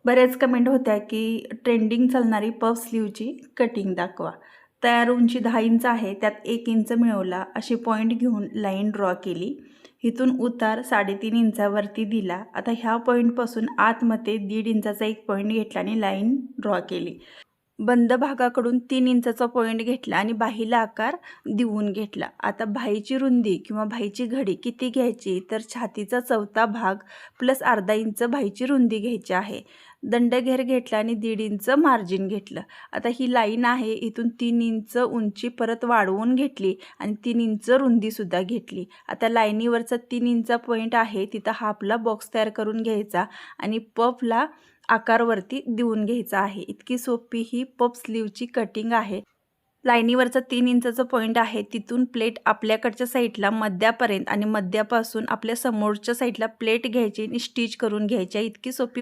बऱ्याच कमेंट होत्या की ट्रेंडिंग चालणारी पफ स्लीवची कटिंग दाखवा. तयार उंची 10 इंच आहे, त्यात 1 इंच मिळवला. अशी पॉईंट घेऊन लाईन ड्रॉ केली. इथून उतार 3.5 इंचावरती दिला. आता ह्या पॉईंटपासून आतमध्ये 1.5 इंचाचा एक पॉईंट घेतला आणि लाईन ड्रॉ केली. बंद भागाकडून 3 इंचाचा पॉईंट घेतला आणि बाहीला आकार देऊन घेतला. आता बाहीची रुंदी किंवा बाहीची घडी किती घ्यायची, तर छातीचा चौथा भाग प्लस अर्धा इंच बाहीची रुंदी घ्यायची आहे. दंडघेर घेतला आणि 1.5 इंच मार्जिन घेतलं. आता ही लाईन आहे, इथून 3 इंच उंची परत वाढवून घेतली आणि 3 इंच रुंदीसुद्धा घेतली. आता लाईनीवरचा 3 इंचा पॉईंट आहे, तिथं हा आपला बॉक्स तयार करून घ्यायचा आणि पफला आकारवरती देऊन घ्यायचा आहे. इतकी सोपी ही पफ स्लीवची कटिंग आहे. लाईनीवरचा 3 इंचाचा पॉईंट आहे, तिथून प्लेट आपल्याकडच्या साईडला मध्यापर्यंत आणि मध्यापासून आपल्या समोरच्या साईडला प्लेट घ्यायची आणि स्टिच करून घ्यायची. इतकी सोपी